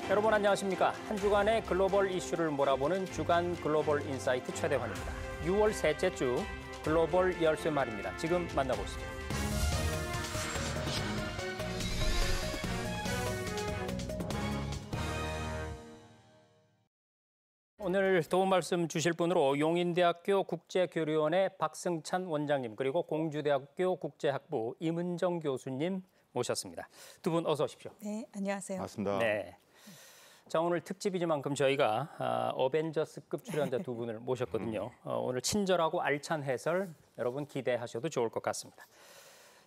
여러분 안녕하십니까? 한 주간의 글로벌 이슈를 몰아보는 주간 글로벌 인사이트 최대환입니다. 6월 셋째 주 글로벌 열쇠 말입니다. 지금 만나보시죠. 오늘 도움 말씀 주실 분으로 용인대학교 국제교류원의 박승찬 원장님 그리고 공주대학교 국제학부 임은정 교수님 모셨습니다. 두 분 어서 오십시오. 네, 안녕하세요. 반갑습니다. 네. 자, 오늘 특집이지만큼 저희가 어벤져스급 출연자 두 분을 모셨거든요. 오늘 친절하고 알찬 해설 여러분 기대하셔도 좋을 것 같습니다.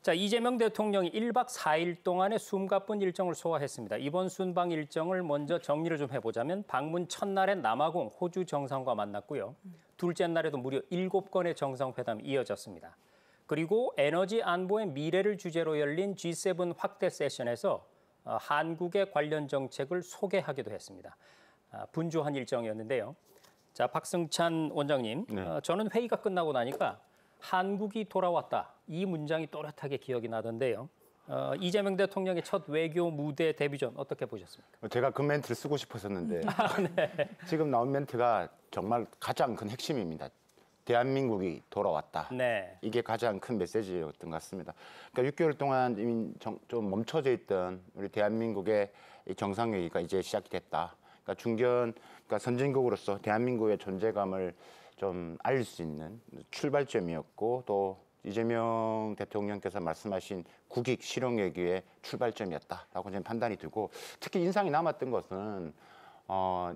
자, 이재명 대통령이 1박 4일 동안의 숨가쁜 일정을 소화했습니다. 이번 순방 일정을 먼저 정리를 좀 해보자면 방문 첫날엔 남아공 호주 정상과 만났고요. 둘째 날에도 무려 7건의 정상회담이 이어졌습니다. 그리고 에너지 안보의 미래를 주제로 열린 G7 확대 세션에서 한국의 관련 정책을 소개하기도 했습니다. 분주한 일정이었는데요. 자, 박승찬 원장님, 네. 저는 회의가 끝나고 나니까 한국이 돌아왔다. 이 문장이 또렷하게 기억이 나던데요. 이재명 대통령의 첫 외교 무대 데뷔전 어떻게 보셨습니까? 제가 그 멘트를 쓰고 싶었었는데 네. 지금 나온 멘트가 정말 가장 큰 핵심입니다. 대한민국이 돌아왔다. 네. 이게 가장 큰 메시지였던 것 같습니다. 그러니까 6개월 동안 이미 좀 멈춰져 있던 우리 대한민국의 이 정상회의가 이제 시작이 됐다. 그러니까 선진국으로서 대한민국의 존재감을 좀 알릴 수 있는 출발점이었고 또 이재명 대통령께서 말씀하신 국익 실용외교의 출발점이었다라고 저는 판단이 들고 특히 인상이 남았던 것은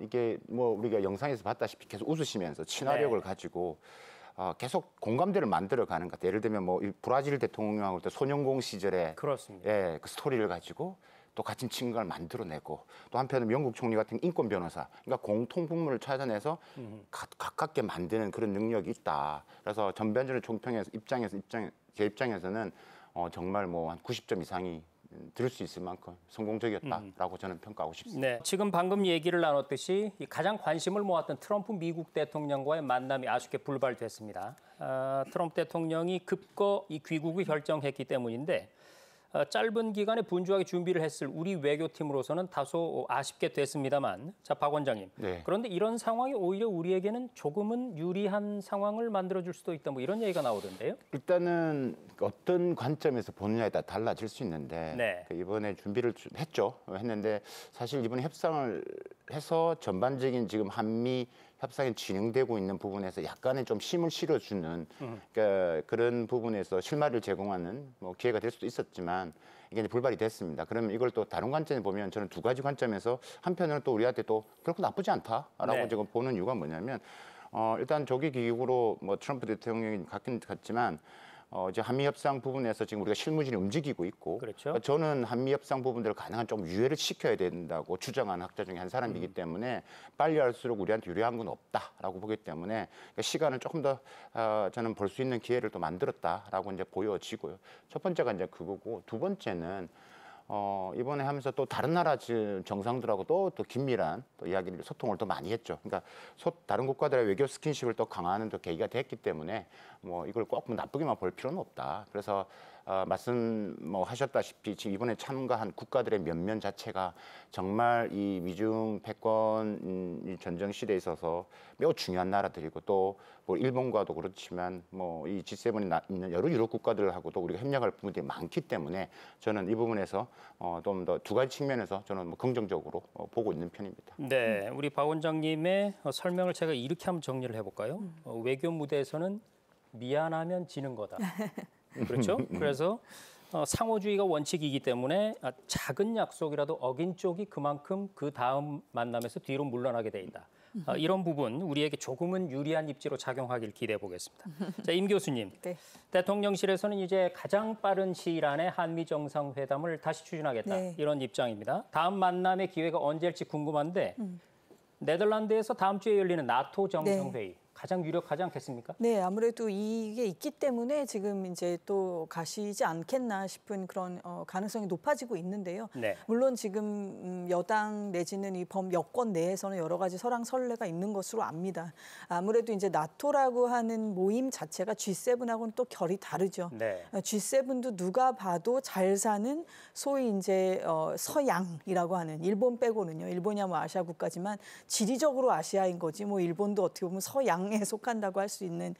이게 뭐 우리가 영상에서 봤다시피 계속 웃으시면서 친화력을 가지고 계속 공감대를 만들어가는 것 같아요. 예를 들면 뭐 브라질 대통령하고 또 손영공 시절에 그렇습니다. 예, 그 스토리를 가지고 또 같은 친구를 만들어내고 또 한편은 영국 총리 같은 인권 변호사, 그러니까 공통 분모를 찾아내서 가깝게 만드는 그런 능력이 있다. 그래서 전반전을 총평해서 제 입장에서는 정말 뭐 한 90점 이상이 들을 수 있을 만큼 성공적이었다라고 저는 평가하고 싶습니다. 네, 지금 방금 얘기를 나눴듯이 가장 관심을 모았던 트럼프 미국 대통령과의 만남이 아쉽게 불발됐습니다. 트럼프 대통령이 급거 이 귀국을 결정했기 때문인데 짧은 기간에 분주하게 준비를 했을 우리 외교팀으로서는 다소 아쉽게 됐습니다만, 자, 박 원장님. 네. 그런데 이런 상황이 오히려 우리에게는 조금은 유리한 상황을 만들어줄 수도 있다, 뭐 이런 얘기가 나오던데요. 일단은 어떤 관점에서 보느냐에 따라 달라질 수 있는데 네. 이번에 준비를 했는데 사실 이번에 협상을 해서 전반적인 지금 한미 협상이 진행되고 있는 부분에서 약간의 좀 힘을 실어주는 그러니까 그런 부분에서 실마리를 제공하는 뭐 기회가 될 수도 있었지만 이게 이제 불발이 됐습니다. 그러면 이걸 또 다른 관점에 보면 저는 두 가지 관점에서 한편으로는 또 우리한테 또 결코 나쁘지 않다라고 네. 지금 보는 이유가 뭐냐면 일단 조기 귀국으로 뭐 트럼프 대통령이 갔긴 갔지만 이제 한미 협상 부분에서 지금 우리가 실무진이 움직이고 있고, 그렇죠. 저는 한미 협상 부분들을 가능한 좀 유예를 시켜야 된다고 주장하는 학자 중에 한 사람이기 때문에 빨리 할수록 우리한테 유리한 건 없다라고 보기 때문에 그러니까 시간을 조금 더 저는 볼 수 있는 기회를 또 만들었다라고 이제 보여지고요. 첫 번째가 이제 그거고 두 번째는 이번에 하면서 또 다른 나라 정상들하고 또 긴밀한 또 이야기를 소통을 더 많이 했죠. 그러니까 다른 국가들의 외교 스킨십을 또 강화하는 또 계기가 됐기 때문에 뭐 이걸 꼭 나쁘게만 볼 필요는 없다. 그래서 말씀 뭐 하셨다시피 지금 이번에 참가한 국가들의 면면 자체가 정말 이 미중 패권 전쟁 시대에 있어서 매우 중요한 나라들이고 또 뭐 일본과도 그렇지만 뭐 이 G7에 있는 여러 유럽 국가들하고도 우리가 협력할 부분들이 많기 때문에 저는 이 부분에서 좀 더 두 가지 측면에서 저는 뭐 긍정적으로 보고 있는 편입니다. 네, 우리 박 원장님의 설명을 제가 이렇게 한번 정리를 해볼까요? 외교 무대에서는 미안하면 지는 거다. 그렇죠? 그래서 상호주의가 원칙이기 때문에 작은 약속이라도 어긴 쪽이 그만큼 그 다음 만남에서 뒤로 물러나게 돼 있다. 이런 부분 우리에게 조금은 유리한 입지로 작용하길 기대해 보겠습니다. 자, 임 교수님. 네. 대통령실에서는 이제 가장 빠른 시일 안에 한미 정상회담을 다시 추진하겠다. 네. 이런 입장입니다. 다음 만남의 기회가 언제일지 궁금한데 네덜란드에서 다음 주에 열리는 나토 정상회의. 네. 가장 유력하지 않겠습니까? 네, 아무래도 이게 있기 때문에 지금 이제 또 가시지 않겠나 싶은 그런 가능성이 높아지고 있는데요. 네. 물론 지금 여당 내지는 이 여권 내에서는 여러 가지 설왕설래가 있는 것으로 압니다. 아무래도 이제 나토라고 하는 모임 자체가 G7하고는 또 결이 다르죠. 네. G7도 누가 봐도 잘 사는 소위 이제 서양이라고 하는 일본 빼고는요. 일본이야 뭐 아시아 국가지만 지리적으로 아시아인 거지 뭐 일본도 어떻게 보면 서양에 속한다고 할 수 있는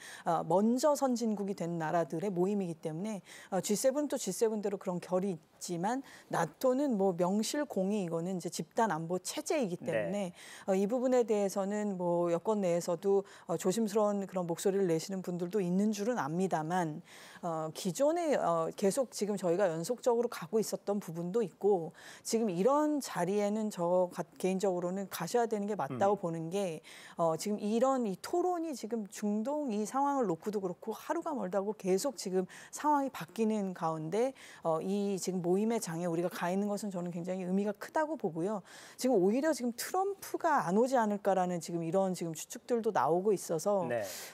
먼저 선진국이 된 나라들의 모임이기 때문에 G7도 G7대로 그런 결이 있지만 나토는 뭐 명실공히 이거는 이제 집단 안보 체제이기 때문에 이 부분에 대해서는 뭐 여권 내에서도 조심스러운 그런 목소리를 내시는 분들도 있는 줄은 압니다만 기존에 계속 지금 저희가 연속적으로 가고 있었던 부분도 있고 지금 이런 자리에는 저 개인적으로는 가셔야 되는 게 맞다고 보는 게 지금 이런 이 토론이 지금 중동 이 상황을 놓고도 그렇고 하루가 멀다고 계속 지금 상황이 바뀌는 가운데 이 지금 모임의 장에 우리가 가 있는 것은 저는 굉장히 의미가 크다고 보고요. 지금 오히려 지금 트럼프가 안 오지 않을까라는 지금 이런 지금 추측들도 나오고 있어서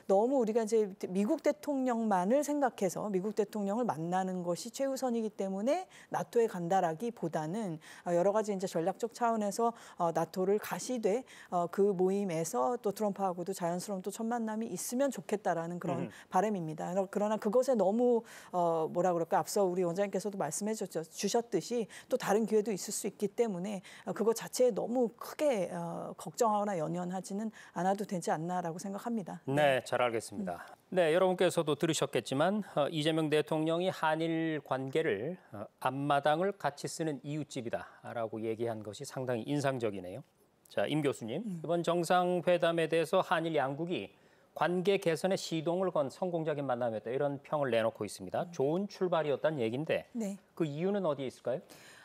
너무 우리가 이제 미국 대통령만을 생각해서 미국 대통령을 만나는 것이 최우선이기 때문에 나토에 간다라기보다는 여러 가지 이제 전략적 차원에서 나토를 가시되 그 모임에서 또 트럼프하고도 자연스러운 또 첫 만남이 있으면 좋겠다라는 그런 바람입니다. 그러나 그것에 너무 뭐라 그럴까 앞서 우리 원장님께서도 말씀해 주셨듯이 또 다른 기회도 있을 수 있기 때문에 그것 자체에 너무 크게 걱정하거나 연연하지는 않아도 되지 않나라고 생각합니다. 네, 잘 알겠습니다. 네, 여러분께서도 들으셨겠지만 이재명 대통령이 한일 관계를 앞마당을 같이 쓰는 이웃집이다라고 얘기한 것이 상당히 인상적이네요. 자, 임 교수님, 이번 정상회담에 대해서 한일 양국이 관계 개선에 시동을 건 성공적인 만남이었다 이런 평을 내놓고 있습니다. 좋은 출발이었다는 얘기인데 그 이유는 어디에 있을까요?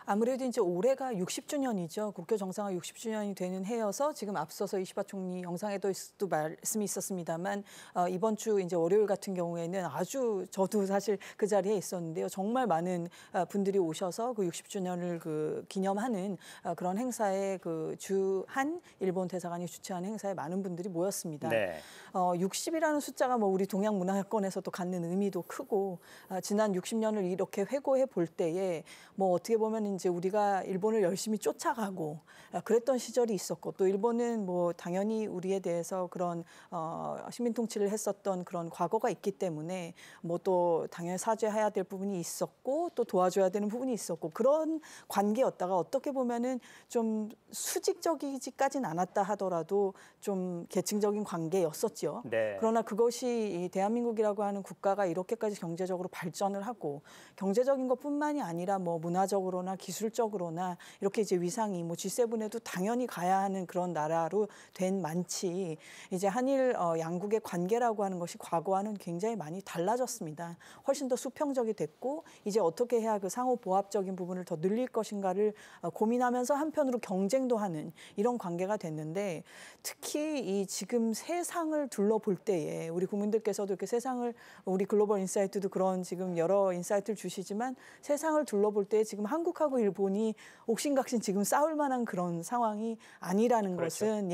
아무래도 이제 올해가 60주년이죠. 국교 정상화 60주년이 되는 해여서 지금 앞서서 이시바 총리 영상에도 말씀이 있었습니다만 이번 주 이제 월요일 같은 경우에는 아주 저도 사실 그 자리에 있었는데요. 정말 많은 분들이 오셔서 그 60주년을 그 기념하는 그런 행사에 그 주한 일본 대사관이 주최하는 행사에 많은 분들이 모였습니다. 60이라는 숫자가 뭐 우리 동양 문화권에서도 갖는 의미도 크고 지난 60년을 이렇게 회고해 볼 때에 뭐 어떻게 보면 이제 우리가 일본을 열심히 쫓아가고 그랬던 시절이 있었고 또 일본은 뭐 당연히 우리에 대해서 그런 식민 통치를 했었던 그런 과거가 있기 때문에 뭐 또 당연히 사죄해야 될 부분이 있었고 또 도와줘야 되는 부분이 있었고 그런 관계였다가 어떻게 보면은 좀 수직적이지까지는 않았다 하더라도 좀 계층적인 관계였었죠. 그러나 그것이 이 대한민국이라고 하는 국가가 이렇게까지 경제적으로 발전을 하고 경제적인 것뿐만이 아니라 뭐 문화적으로나 기술적으로나 이렇게 이제 위상이 뭐 G7에도 당연히 가야 하는 그런 나라로 된 만치 이제 한일 양국의 관계라고 하는 것이 과거와는 굉장히 많이 달라졌습니다. 훨씬 더 수평적이 됐고 이제 어떻게 해야 그 상호 보합적인 부분을 더 늘릴 것인가를 고민하면서 한편으로 경쟁도 하는 이런 관계가 됐는데 특히 이 지금 세상을 둘러볼 때에 우리 국민들께서도 이렇게 세상을 우리 글로벌 인사이트도 그런 지금 여러 인사이트를 주시지만 세상을 둘러볼 때 지금 한국하고 일본이 옥신각신 지금 싸울 만한 그런 상황이 아니라는 것은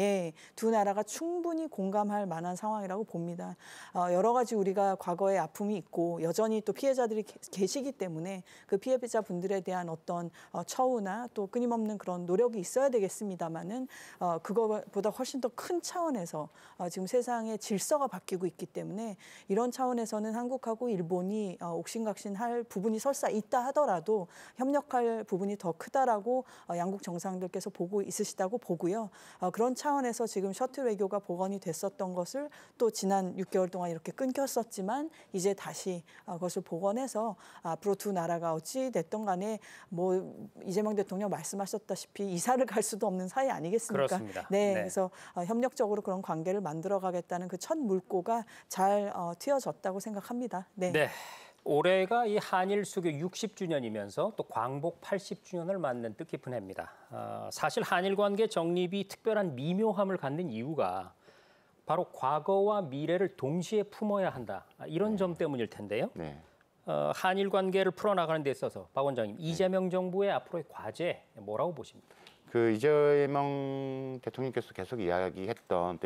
두 나라가 충분히 공감할 만한 상황이라고 봅니다. 여러 가지 우리가 과거에 아픔이 있고 여전히 또 피해자들이 계시기 때문에 그 피해자분들에 대한 어떤 처우나 또 끊임없는 그런 노력이 있어야 되겠습니다만은 그거보다 훨씬 더 큰 차원에서 지금 세상의 질서가 바뀌고 있기 때문에 이런 차원에서는 한국하고 일본이 옥신각신할 부분이 설사 있다 하더라도 협력할 부분이 더 크다라고 양국 정상들께서 보고 있으시다고 보고요. 그런 차원에서 지금 셔틀 외교가 복원이 됐었던 것을 또 지난 6개월 동안 이렇게 끊겼었지만 이제 다시 그것을 복원해서 앞으로 두 나라가 어찌 됐든 간에 뭐 이재명 대통령 말씀하셨다시피 이사를 갈 수도 없는 사이 아니겠습니까? 그렇습니다. 그래서 협력적으로 그런 관계를 만들어가겠다는 그 첫 물꼬가 잘 튀어졌다고 생각합니다. 올해가 이 한일 수교 60주년이면서 또 광복 80주년을 맞는 뜻깊은 해입니다. 사실 한일 관계 정립이 특별한 미묘함을 갖는 이유가 바로 과거와 미래를 동시에 품어야 한다. 이런 점 때문일 텐데요. 한일 관계를 풀어나가는 데 있어서 박 원장님, 이재명 정부의 앞으로의 과제 뭐라고 보십니까? 그 이재명 대통령께서 계속 이야기했던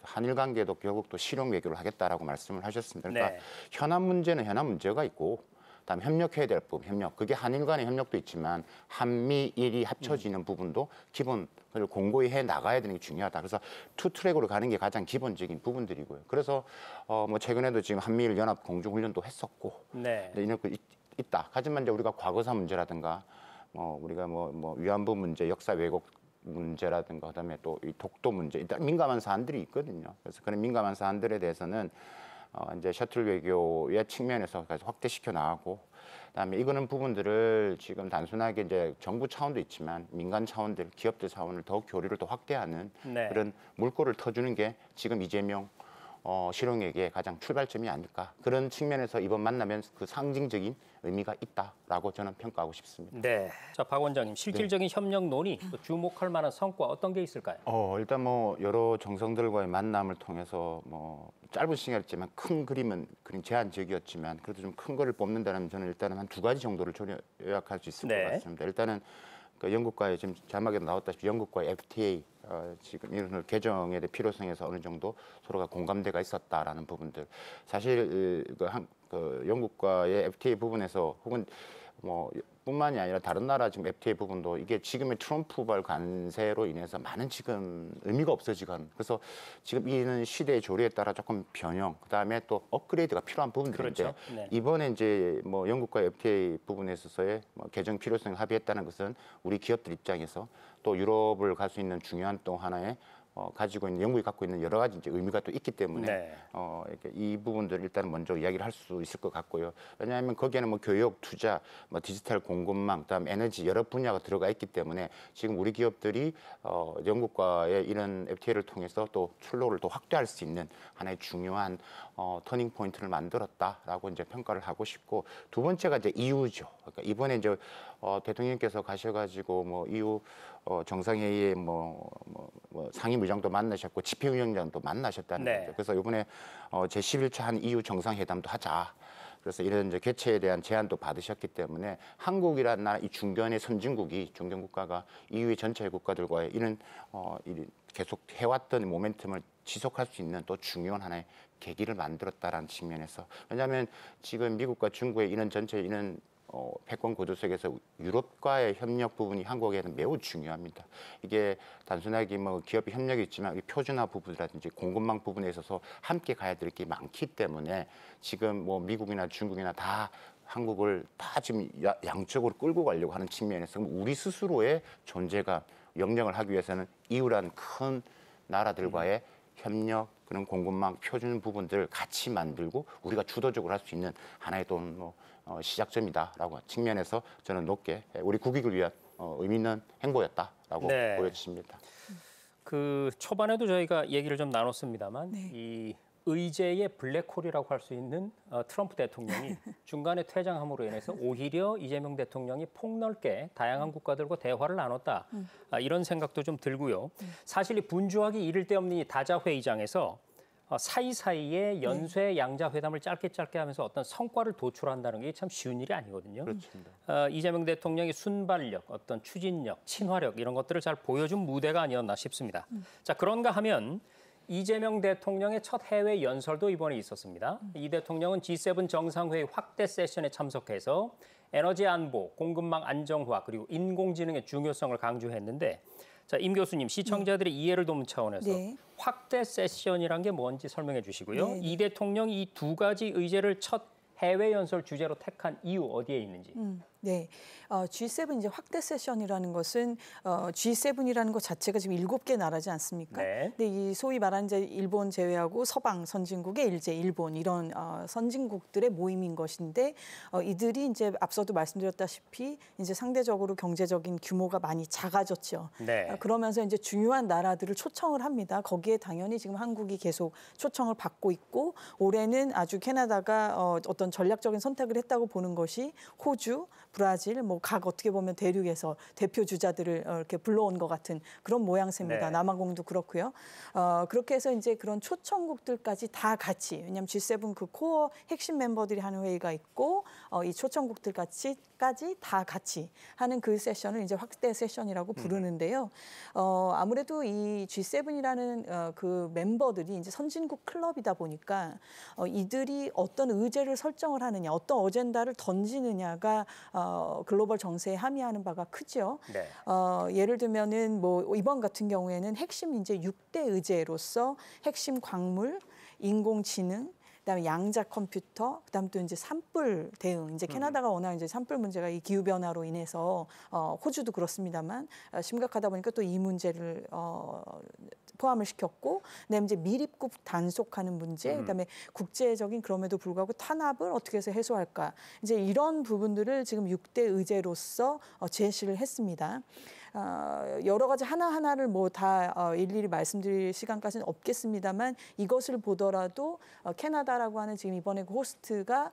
한일 관계도 결국 또 실용 외교를 하겠다라고 말씀을 하셨습니다. 그러니까 네. 현안 문제는 현안 문제가 있고, 그다음 협력해야 될 부분, 협력. 그게 한일 간의 협력도 있지만 한미일이 합쳐지는 부분도 기본 그걸 공고히 해 나가야 되는 게 중요하다. 그래서 투 트랙으로 가는 게 가장 기본적인 부분들이고요. 그래서 뭐 최근에도 지금 한미일 연합 공중 훈련도 했었고, 네. 이런 거 있다. 하지만 이제 우리가 과거사 문제라든가 우리가 뭐 위안부 문제, 역사 왜곡 문제라든가 그다음에 또 이 독도 문제, 일단 민감한 사안들이 있거든요. 그래서 그런 민감한 사안들에 대해서는 이제 셔틀 외교의 측면에서 확대시켜 나가고, 그다음에 이거는 부분들을 지금 단순하게 이제 정부 차원도 있지만 민간 차원들, 기업들 차원을 더욱 교류를 더 확대하는 네. 그런 물꼬를 터주는 게 지금 이재명 실용외교의 가장 출발점이 아닐까. 그런 측면에서 이번 만나면 그 상징적인 의미가 있다라고 저는 평가하고 싶습니다. 네. 자, 박 원장님, 실질적인 협력 논의, 또 주목할 만한 성과 어떤 게 있을까요? 일단 뭐 여러 정상들과의 만남을 통해서 뭐 짧은 시간이었지만 큰 그림은 그림 제한적이었지만 그래도 좀 큰 거를 뽑는다면 저는 일단은 한 2가지 정도를 요약할 수 있을 네. 것 같습니다. 일단은 그 영국과의 지금 자막에도 나왔다시피 영국과의 FTA 지금 이런 개정에 대한 필요성에서 어느 정도 서로가 공감대가 있었다라는 부분들. 사실 그 영국과의 FTA 부분에서 혹은 뭐 뿐만이 아니라 다른 나라 지금 FTA 부분도 이게 지금의 트럼프발 관세로 인해서 많은 지금 의미가 없어지건, 그래서 지금 이는 시대의 조리에 따라 조금 변형, 그다음에 또 업그레이드가 필요한 부분들인데, 그렇죠. 네. 이번에 이제 뭐 영국과 FTA 부분에 있어서의 뭐 개정 필요성을 합의했다는 것은 우리 기업들 입장에서 또 유럽을 갈 수 있는 중요한 또 하나의 가지고 있는 영국이 갖고 있는 여러 가지 이제 의미가 또 있기 때문에 네. 이렇게 이 부분들을 일단 먼저 이야기를 할 수 있을 것 같고요. 왜냐하면 거기에는 뭐 교육, 투자, 뭐 디지털 공급망, 그다음 에너지 여러 분야가 들어가 있기 때문에 지금 우리 기업들이 영국과의 이런 FTA를 통해서 또 출로를 또 확대할 수 있는 하나의 중요한 터닝 포인트를 만들었다라고 이제 평가를 하고 싶고, 두 번째가 이제 EU죠. 그러니까 이번에 이제 대통령께서 가셔가지고 뭐 EU 정상회의에 뭐 상임의장도 만나셨고 집행위원장도 만나셨다는 네. 거죠. 그래서 이번에 제11차 한 EU 정상회담도 하자. 그래서 이런 이제 개최에 대한 제안도 받으셨기 때문에 한국이라는 나라 이 중견의 선진국이 중견국가가 EU의 전체 국가들과의 이런 계속 해왔던 모멘텀을 지속할 수 있는 또 중요한 하나의 계기를 만들었다라는 측면에서, 왜냐하면 지금 미국과 중국의 이런 전체 이런 패권 구도 속에서 유럽과의 협력 부분이 한국에는 매우 중요합니다. 이게 단순하게 뭐 기업의 협력이 있지만 이 표준화 부분이라든지 공급망 부분에 있어서 함께 가야 될 게 많기 때문에 지금 뭐 미국이나 중국이나 다 한국을 다 지금 양쪽으로 끌고 가려고 하는 측면에서 우리 스스로의 존재감, 영향을 하기 위해서는 EU라는 큰 나라들과의 협력, 그런 공급망 표준 부분들을 같이 만들고 우리가 주도적으로 할 수 있는 하나의 또 시작점이다라고 측면에서 저는 높게 우리 국익을 위한 의미 있는 행보였다라고 네. 보여집니다. 그 초반에도 저희가 얘기를 좀 나눴습니다만 네. 이 의제의 블랙홀이라고 할 수 있는 트럼프 대통령이 중간에 퇴장함으로 인해서 오히려 이재명 대통령이 폭넓게 다양한 국가들과 대화를 나눴다. 이런 생각도 좀 들고요. 사실 이 분주하기 이를 데 없는 이 다자회의장에서 사이사이에 연쇄 양자회담을 짧게 하면서 어떤 성과를 도출한다는 게 참 쉬운 일이 아니거든요. 그렇습니다. 이재명 대통령이 순발력, 어떤 추진력, 친화력 이런 것들을 잘 보여준 무대가 아니었나 싶습니다. 자, 그런가 하면 이재명 대통령의 첫 해외 연설도 이번에 있었습니다. 이 대통령은 G7 정상회의 확대 세션에 참석해서 에너지 안보, 공급망 안정화 그리고 인공지능의 중요성을 강조했는데, 자, 임 교수님, 시청자들의 이해를 돕는 차원에서 네. 확대 세션이란 게 뭔지 설명해 주시고요. 네. 이 대통령이 이 2가지 의제를 첫 해외 연설 주제로 택한 이유 어디에 있는지. 네, G7 이제 확대 세션이라는 것은 G7이라는 것 자체가 지금 7개 나라지 않습니까? 네. 근데 이 소위 말하는 이제 일본 제외하고 서방 선진국의 일본 이런 선진국들의 모임인 것인데 이들이 이제 앞서도 말씀드렸다시피 이제 상대적으로 경제적인 규모가 많이 작아졌죠. 네. 그러면서 이제 중요한 나라들을 초청을 합니다. 거기에 당연히 지금 한국이 계속 초청을 받고 있고, 올해는 아주 캐나다가 어떤 전략적인 선택을 했다고 보는 것이 호주, 브라질, 뭐 각 어떻게 보면 대륙에서 대표 주자들을 이렇게 불러온 것 같은 그런 모양새입니다. 네. 남아공도 그렇고요. 그렇게 해서 이제 그런 초청국들까지 다 같이, 왜냐하면 G7 그 코어 핵심 멤버들이 하는 회의가 있고 이 초청국들까지 다 같이 하는 그 세션을 이제 확대 세션이라고 부르는데요. 아무래도 이 G7이라는 그 멤버들이 이제 선진국 클럽이다 보니까 이들이 어떤 의제를 설정을 하느냐, 어떤 어젠다를 던지느냐가 글로벌 정세에 함의하는 바가 크죠. 네. 예를 들면은 뭐 이번 같은 경우에는 핵심 이제 6대 의제로서 핵심 광물, 인공지능, 그다음에 양자 컴퓨터, 그다음 또 이제 산불 대응. 이제 캐나다가 워낙 이제 산불 문제가 이 기후 변화로 인해서 호주도 그렇습니다만 심각하다 보니까 또 이 문제를 포함을 시켰고, 그다음에 이제 미립국 단속하는 문제, 그다음에 국제적인 그럼에도 불구하고 탄압을 어떻게 해서 해소할까. 이제 이런 부분들을 지금 6대 의제로서 제시를 했습니다. 여러 가지 하나하나를 뭐 다 일일이 말씀드릴 시간까지는 없겠습니다만 이것을 보더라도 캐나다라고 하는 지금 이번에 그 호스트가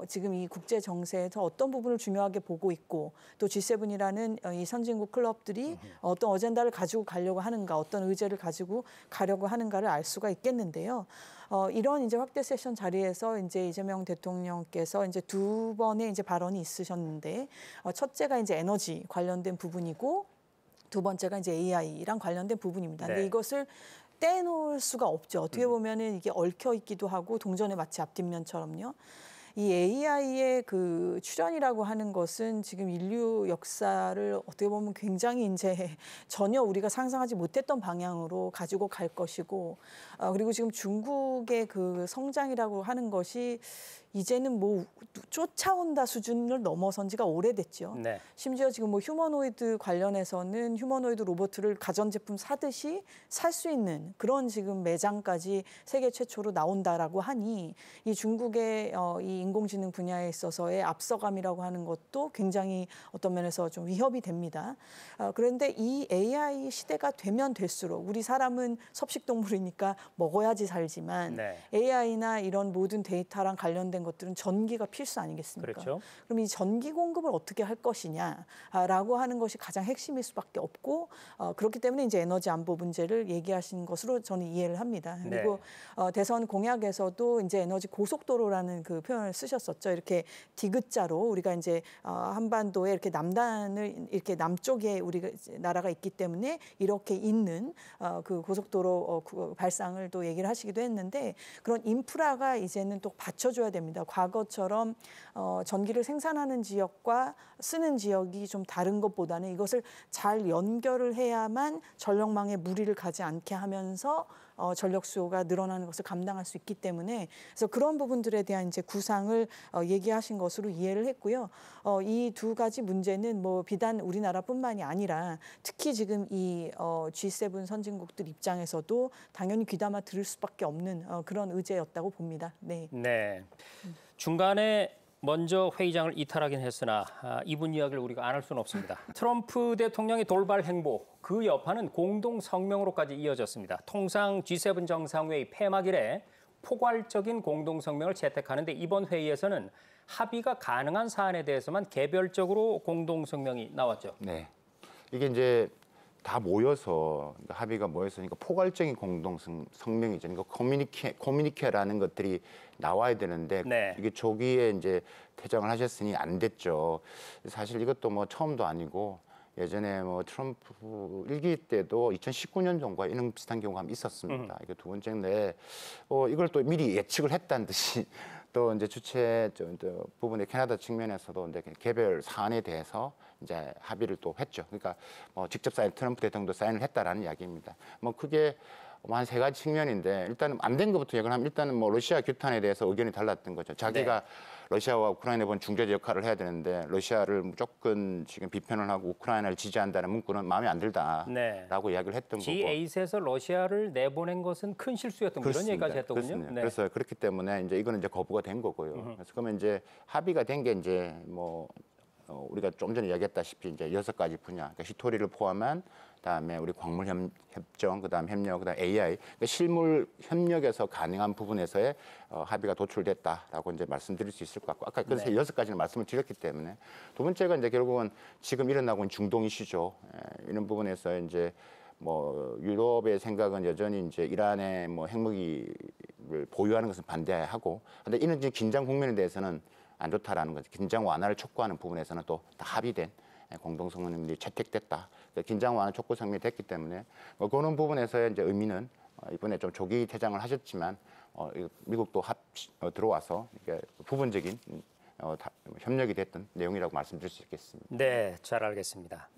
지금 이 국제 정세에서 어떤 부분을 중요하게 보고 있고 또 G7이라는 이 선진국 클럽들이 어떤 어젠다를 가지고 가려고 하는가, 어떤 의제를 가지고 가려고 하는가를 알 수가 있겠는데요. 이런 이제 확대 세션 자리에서 이제 이재명 대통령께서 이제 두 번의 이제 발언이 있으셨는데 첫째가 이제 에너지 관련된 부분이고 두 번째가 이제 AI랑 관련된 부분입니다. 근데 네. 이것을 떼놓을 수가 없죠. 어떻게 보면은 이게 얽혀 있기도 하고 동전의 마치 앞뒷면처럼요. 이 AI의 그 출현이라고 하는 것은 지금 인류 역사를 어떻게 보면 굉장히 이제 전혀 우리가 상상하지 못했던 방향으로 가지고 갈 것이고, 그리고 지금 중국의 그 성장이라고 하는 것이 이제는 뭐 쫓아온다 수준을 넘어선 지가 오래됐죠. 네. 심지어 지금 뭐 휴머노이드 관련해서는 휴머노이드 로봇을 가전제품 사듯이 살 수 있는 그런 지금 매장까지 세계 최초로 나온다라고 하니 이 중국의 이 인공지능 분야에 있어서의 앞서감이라고 하는 것도 굉장히 어떤 면에서 좀 위협이 됩니다. 그런데 이 AI 시대가 되면 될수록 우리 사람은 섭식동물이니까 먹어야지 살지만 네. AI나 이런 모든 데이터랑 관련된 것들은 전기가 필수 아니겠습니까? 그렇죠. 그럼 이 전기 공급을 어떻게 할 것이냐라고 하는 것이 가장 핵심일 수밖에 없고 그렇기 때문에 이제 에너지 안보 문제를 얘기하신 것으로 저는 이해를 합니다. 그리고 대선 공약에서도 이제 에너지 고속도로라는 그 표현을 쓰셨었죠. 이렇게 디귿자로 우리가 이제 한반도에 이렇게 남단을 이렇게 남쪽에 우리가 나라가 있기 때문에 이렇게 있는 그 고속도로 발상을 또 얘기를 하시기도 했는데 그런 인프라가 이제는 또 받쳐줘야 됩니다. 과거처럼 전기를 생산하는 지역과 쓰는 지역이 좀 다른 것보다는 이것을 잘 연결을 해야만 전력망에 무리를 가지 않게 하면서 전력 수요가 늘어나는 것을 감당할 수 있기 때문에 그래서 그런 부분들에 대한 이제 구상을 얘기하신 것으로 이해를 했고요. 이 두 가지 문제는 뭐 비단 우리나라뿐만이 아니라 특히 지금 이 G7 선진국들 입장에서도 당연히 귀담아 들을 수밖에 없는 그런 의제였다고 봅니다. 네. 네. 중간에 먼저 회의장을 이탈하긴 했으나 이분 이야기를 우리가 안 할 수는 없습니다. 트럼프 대통령의 돌발 행보, 그 여파는 공동 성명으로까지 이어졌습니다. 통상 G7 정상회의 폐막 이래 포괄적인 공동 성명을 채택하는데 이번 회의에서는 합의가 가능한 사안에 대해서만 개별적으로 공동 성명이 나왔죠. 네. 이게 이제 다 모여서 합의가 모여서 그러니까 포괄적인 공동 성명이죠. 그러니까 커뮤니케라는 것들이 나와야 되는데 네. 이게 조기에 이제 퇴장을 하셨으니 안 됐죠. 사실 이것도 뭐 처음도 아니고 예전에 뭐 트럼프 일기 때도 2019년 정도가 이런 비슷한 경우가 한번 있었습니다. 이게 두 번째인데 이걸 또 미리 예측을 했다는 듯이 또 이제 주최 부분의 캐나다 측면에서도 이제 개별 사안에 대해서 이제 합의를 또 했죠. 그러니까 뭐 직접 트럼프 대통령도 사인을 했다라는 이야기입니다. 뭐 그게 한 세 가지 측면인데 일단은 안 된 것부터 얘기를 하면 일단은 뭐 러시아 규탄에 대해서 의견이 달랐던 거죠. 자기가 러시아와 우크라이나에 본 중재자 역할을 해야 되는데 러시아를 무조건 지금 비판을 하고 우크라이나를 지지한다는 문구는 마음에 안 들다라고 이야기를 했던 거고. G8에서 러시아를 내보낸 것은 큰 실수였던 이런 얘기까지 했더군요. 네. 그래서 그렇기 때문에 이제 이거는 이제 거부가 된 거고요. 그래서 그러면 이제 합의가 된 게 이제 뭐 우리가 좀 전에 이야기했다시피 이제 6가지 분야, 그러니까 히토리를 포함한 그다음에 우리 광물 협정, 그다음 협력, 그다음 AI, 그러니까 실물 협력에서 가능한 부분에서의 합의가 도출됐다라고 이제 말씀드릴 수 있을 것 같고 아까 그래서 네. 6가지는 말씀을 드렸기 때문에 두 번째가 이제 결국은 지금 일어나고 있는 중동 이슈죠. 이런 부분에서 이제 뭐 유럽의 생각은 여전히 이제 이란의 뭐 핵무기를 보유하는 것은 반대하고, 근데 이런 이제 긴장 국면에 대해서는 안 좋다라는 거죠. 긴장 완화를 촉구하는 부분에서는 또 다 합의된 공동성명이 채택됐다. 긴장 완화 촉구 성명이 됐기 때문에 그런 부분에서의 이제 의미는 이번에 좀 조기 퇴장을 하셨지만 미국도 들어와서 이게 부분적인 협력이 됐던 내용이라고 말씀드릴 수 있겠습니다. 네, 잘 알겠습니다.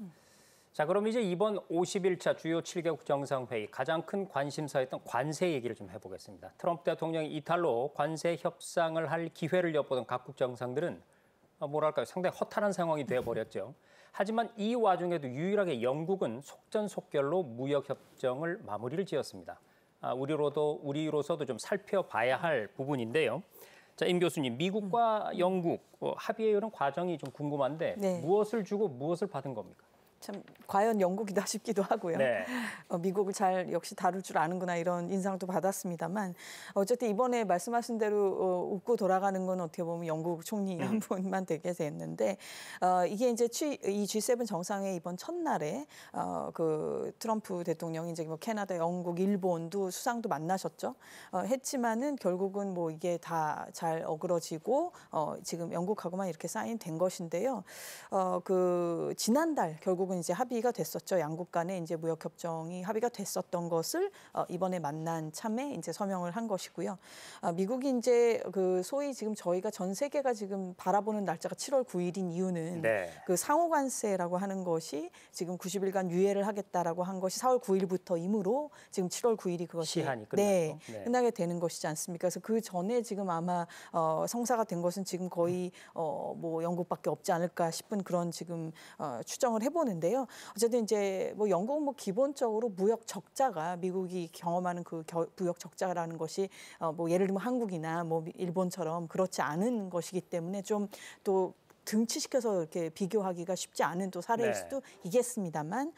자, 그럼 이제 이번 51차 주요 7개국 정상회의 가장 큰 관심사였던 관세 얘기를 좀 해보겠습니다. 트럼프 대통령이 이탈로 관세 협상을 할 기회를 엿보던 각국 정상들은 뭐랄까요, 상당히 허탈한 상황이 되어버렸죠. 하지만 이 와중에도 유일하게 영국은 속전속결로 무역 협정을 마무리를 지었습니다. 우리로서도 좀 살펴봐야 할 부분인데요. 자, 임 교수님, 미국과 영국 합의에 이런 과정이 좀 궁금한데 네. 무엇을 주고 무엇을 받은 겁니까? 참 과연 영국이다 싶기도 하고요. 네. 미국을 잘 역시 다룰 줄 아는구나 이런 인상도 받았습니다만 어쨌든 이번에 말씀하신 대로 웃고 돌아가는 건 어떻게 보면 영국 총리 한 분만 되게 됐는데 이게 이제 이 G7 정상회 이번 첫날에 그 트럼프 대통령이 이제 뭐 캐나다, 영국, 일본도 수상도 만나셨죠. 했지만은 결국은 뭐 이게 다 잘 어그러지고 지금 영국하고만 이렇게 사인된 것인데요. 그 지난달 결국은 이제 합의가 됐었죠. 양국 간에 이제 무역 협정이 합의가 됐었던 것을 이번에 만난 참에 이제 서명을 한 것이고요. 미국이 이제 그 소위 지금 저희가 전 세계가 지금 바라보는 날짜가 7월 9일인 이유는 네. 그 상호 관세라고 하는 것이 지금 90일간 유예를 하겠다라고 한 것이 4월 9일부터이므로 지금 7월 9일이 그것이 시한이 끝났죠. 네, 네. 끝나게 되는 것이지 않습니까? 그래서 그 전에 지금 아마 성사가 된 것은 지금 거의 뭐 영국밖에 없지 않을까 싶은 그런 지금 추정을 해보는데요. 어쨌든 이제 뭐 영국은 뭐 기본적으로 무역 적자가 미국이 경험하는 그 무역 적자라는 것이 뭐 예를 들면 한국이나 뭐 일본처럼 그렇지 않은 것이기 때문에 좀 또 등치시켜서 이렇게 비교하기가 쉽지 않은 또 사례일 네. 수도 있겠습니다만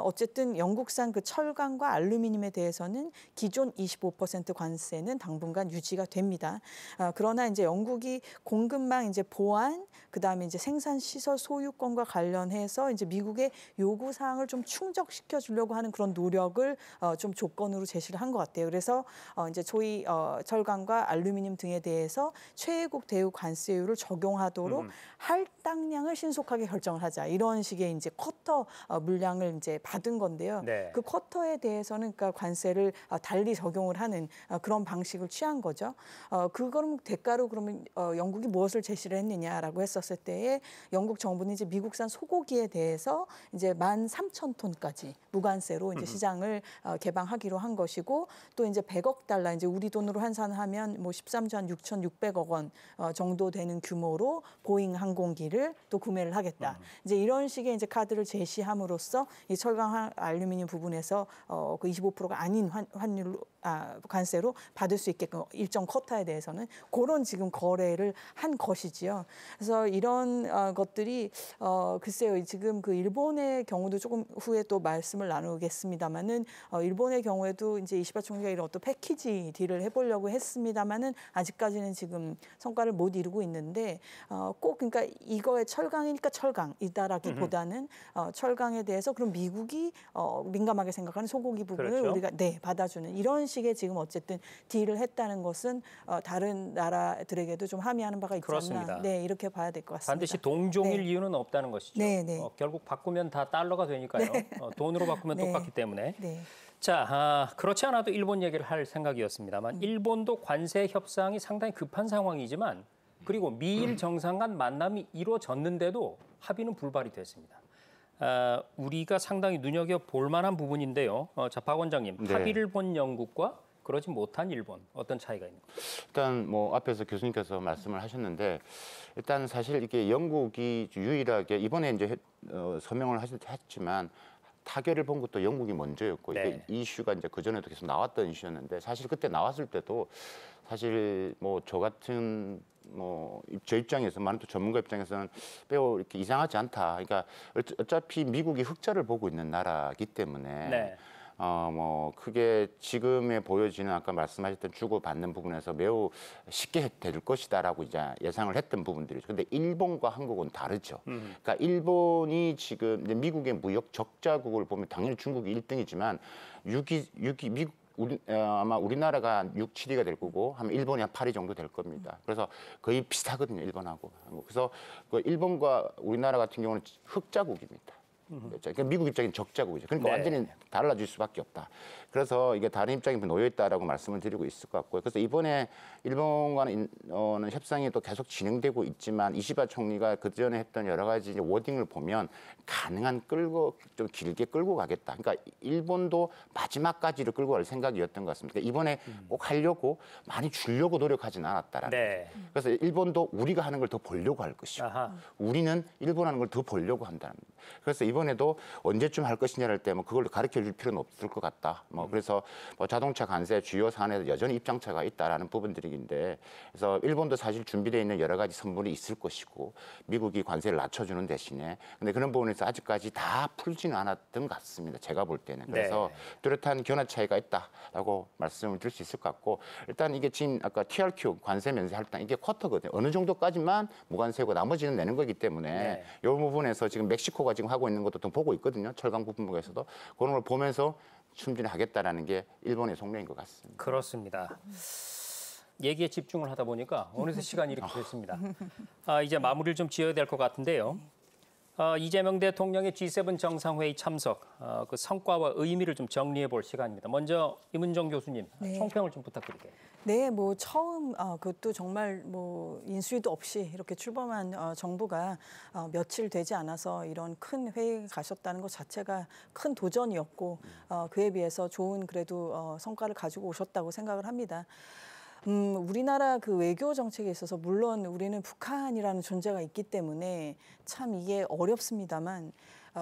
어쨌든 영국산 그 철강과 알루미늄에 대해서는 기존 25% 관세는 당분간 유지가 됩니다. 그러나 이제 영국이 공급망 이제 보안 그다음에 이제 생산 시설 소유권과 관련해서 이제 미국의 요구 사항을 좀 충족시켜 주려고 하는 그런 노력을 좀 조건으로 제시를 한 것 같아요. 그래서 이제 소위 철강과 알루미늄 등에 대해서 최애국 대우 관세율을 적용하도록 할당량을 신속하게 결정을 하자 이런 식의 이제 쿼터 물량을 이제 받은 건데요. 네. 그 쿼터에 대해서는 그러니까 관세를 달리 적용을 하는 그런 방식을 취한 거죠. 그거는 대가로 그러면 영국이 무엇을 제시를 했느냐라고 했었을 때에 영국 정부는 이제 미국산 소고기에 대해서 이제 13,000톤까지 무관세로 이제 시장을 개방하기로 한 것이고 또 이제 100억 달러 이제 우리 돈으로 환산하면 뭐 13조 한 6,600억 원 정도 되는 규모로 보잉 항공기를 또 구매를 하겠다. 이제 이런 식의 이제 카드를 제시함으로써 이 철강 알루미늄 부분에서 그 25%가 아닌 환율로 관세로 받을 수 있게끔 일정 쿼터에 대해서는 그런 지금 거래를 한 것이지요. 그래서 이런 것들이 글쎄요. 지금 그 일본의 경우도 조금 후에 또 말씀을 나누겠습니다만은 일본의 경우에도 이제 이시바 총리가 이런 어떤 패키지 딜을 해보려고 했습니다만은 아직까지는 지금 성과를 못 이루고 있는데 꼭 그러니까 이거의 철강이니까 철강이다라기보다는 철강에 대해서 그럼 미국이 민감하게 생각하는 소고기 부분을 그렇죠. 우리가 받아주는 이런 식의 지금 어쨌든 딜을 했다는 것은 다른 나라들에게도 좀 함의하는 바가 있지 그렇습니다. 않나. 네, 이렇게 봐야 될 것 같습니다. 반드시 동종일 네. 이유는 없다는 것이죠. 네, 네. 결국 바꾸면 다 달러가 되니까요. 돈으로 바꾸면 네. 똑같기 때문에. 네. 자, 그렇지 않아도 일본 얘기를 할 생각이었습니다만 일본도 관세 협상이 상당히 급한 상황이지만 그리고 미일 정상 간 만남이 이루어졌는데도 합의는 불발이 됐습니다. 우리가 상당히 눈여겨볼 만한 부분인데요. 자, 박 원장님, 네. 합의를 본 영국과 그러지 못한 일본 어떤 차이가 있는 거죠? 일단 뭐 앞에서 교수님께서 말씀을 하셨는데 일단 사실 이게 영국이 유일하게 이번에 이제 서명을 했지만 타결을 본 것도 영국이 먼저였고 네. 이게 이슈가 이제 그 전에도 계속 나왔던 이슈였는데 사실 그때 나왔을 때도 사실 뭐 저 같은 저 입장에서 많은 또 전문가 입장에서는 매우 이렇게 이상하지 않다. 그러니까 어차피 미국이 흑자를 보고 있는 나라이기 때문에 네. 크게 지금에 보여지는 아까 말씀하셨던 주고받는 부분에서 매우 쉽게 될 것이다라고 이제 예상을 했던 부분들이죠. 근데 일본과 한국은 다르죠. 그러니까 일본이 지금 이제 미국의 무역 적자국을 보면 당연히 중국이 1등이지만 아마 우리나라가 6, 7위가 될 거고 하면 일본이 한 8위 정도 될 겁니다. 그래서 거의 비슷하거든요, 일본하고. 그래서 그 일본과 우리나라 같은 경우는 흑자국입니다. 그러니까 미국 입장엔 적자국이죠. 그러니까 네. 완전히 달라질 수밖에 없다. 그래서 이게 다른 입장이 놓여 있다라고 말씀을 드리고 있을 것 같고요. 그래서 이번에 일본과는 협상이 또 계속 진행되고 있지만 이시바 총리가 그 전에 했던 여러 가지 이제 워딩을 보면 가능한 좀 길게 끌고 가겠다. 그러니까 일본도 마지막까지를 끌고 갈 생각이었던 것 같습니다. 그러니까 이번에 꼭 하려고 많이 주려고 노력하진 않았다라는 네. 거죠. 그래서 일본도 우리가 하는 걸 더 보려고 할 것이고 아하. 우리는 일본 하는 걸 더 보려고 한다는 겁니다. 그래서 이번에도 언제쯤 할 것이냐를 할 때 뭐 그걸 가르쳐 줄 필요는 없을 것 같다. 그래서 자동차 관세 주요 사안에서 여전히 입장차가 있다라는 부분들인데 그래서 일본도 사실 준비되어 있는 여러 가지 선물이 있을 것이고 미국이 관세를 낮춰주는 대신에 근데 그런 부분에서 아직까지 다 풀지는 않았던 것 같습니다. 제가 볼 때는. 그래서 뚜렷한 견해 차이가 있다라고 말씀을 드릴 수 있을 것 같고 일단 이게 지금 아까 TRQ 관세 면세 할당 이게 쿼터거든요. 어느 정도까지만 무관세고 나머지는 내는 거기 때문에 이 부분에서 지금 멕시코가 지금 하고 있는 것도 좀 보고 있거든요. 철강 부품국에서도 그런 걸 보면서 충분히 하겠다라는 게 일본의 속내인 것 같습니다. 그렇습니다. 얘기에 집중을 하다 보니까 어느새 시간이 이렇게 됐습니다. 이제 마무리를 좀 지어야 될 것 같은데요. 이재명 대통령의 G7 정상회의 참석, 그 성과와 의미를 좀 정리해 볼 시간입니다. 먼저 이문정 교수님, 총평을 좀 부탁드릴게요. 네, 처음 그것도 정말 인수위도 없이 이렇게 출범한 정부가 며칠 되지 않아서 이런 큰 회의에 가셨다는 것 자체가 큰 도전이었고 그에 비해서 좋은 그래도 성과를 가지고 오셨다고 생각을 합니다. 우리나라 그 외교 정책에 있어서 물론 우리는 북한이라는 존재가 있기 때문에 참 이게 어렵습니다만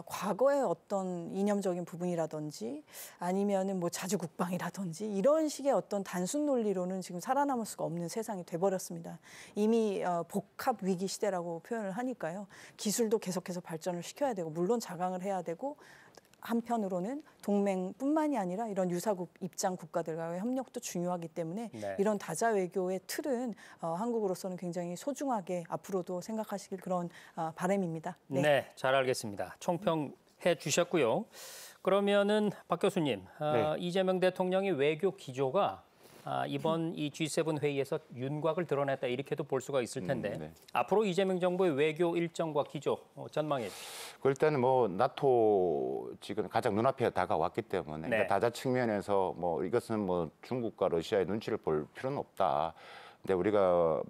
과거의 어떤 이념적인 부분이라든지 아니면은 자주 국방이라든지 이런 식의 어떤 단순 논리로는 지금 살아남을 수가 없는 세상이 돼버렸습니다. 이미 복합 위기 시대라고 표현을 하니까요. 기술도 계속해서 발전을 시켜야 되고 물론 자강을 해야 되고 한편으로는 동맹뿐만이 아니라 이런 유사국 입장 국가들과의 협력도 중요하기 때문에 이런 다자 외교의 틀은 한국으로서는 굉장히 소중하게 앞으로도 생각하시길 그런 바람입니다. 네, 잘 알겠습니다. 총평해 주셨고요. 그러면은 박 교수님, 이재명 대통령의 외교 기조가 이번 이 G7 회의에서 윤곽을 드러냈다 이렇게도 볼 수가 있을 텐데 앞으로 이재명 정부의 외교 일정과 기조 전망해 주시죠. 일단은 나토 지금 가장 눈앞에 다가왔기 때문에 그러니까 다자 측면에서 이것은 중국과 러시아의 눈치를 볼 필요는 없다. 근데 우리가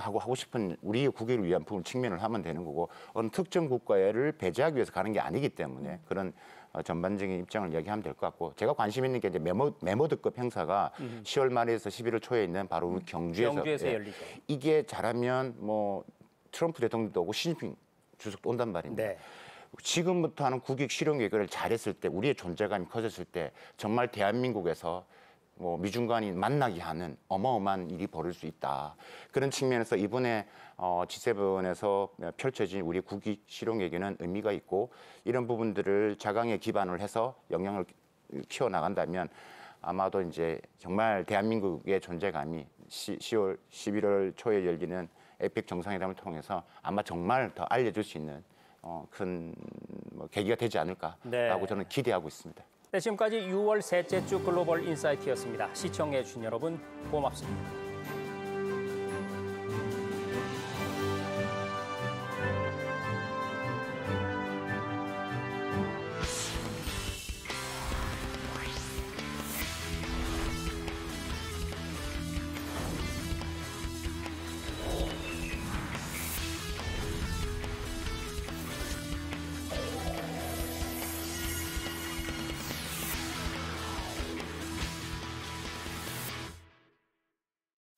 하고 싶은 우리의 국익을 위한 부분 측면을 하면 되는 거고 어느 특정 국가를 배제하기 위해서 가는 게 아니기 때문에 그런 전반적인 입장을 이야기하면 될 것 같고 제가 관심 있는 게 이제 메모드급 행사가 10월 말에서 11월 초에 있는 바로 우리 경주에서 열리죠. 이게 잘하면 트럼프 대통령도 오고 시진핑 주석도 온단 말입니다. 지금부터 하는 국익 실현 계획을 잘했을 때 우리의 존재감이 커졌을 때 정말 대한민국에서 미중 간이 만나게 하는 어마어마한 일이 벌어질 수 있다. 그런 측면에서 이번에 G7에서 펼쳐진 우리 국익 실용에게는 의미가 있고 이런 부분들을 자강에 기반을 해서 영향을 키워나간다면 아마도 이제 정말 대한민국의 존재감이 10월, 11월 초에 열리는 에펙 정상회담을 통해서 아마 정말 더 알려줄 수 있는 큰 계기가 되지 않을까라고 저는 기대하고 있습니다. 네, 지금까지 6월 셋째 주 글로벌 인사이트였습니다. 시청해 주신 여러분 고맙습니다.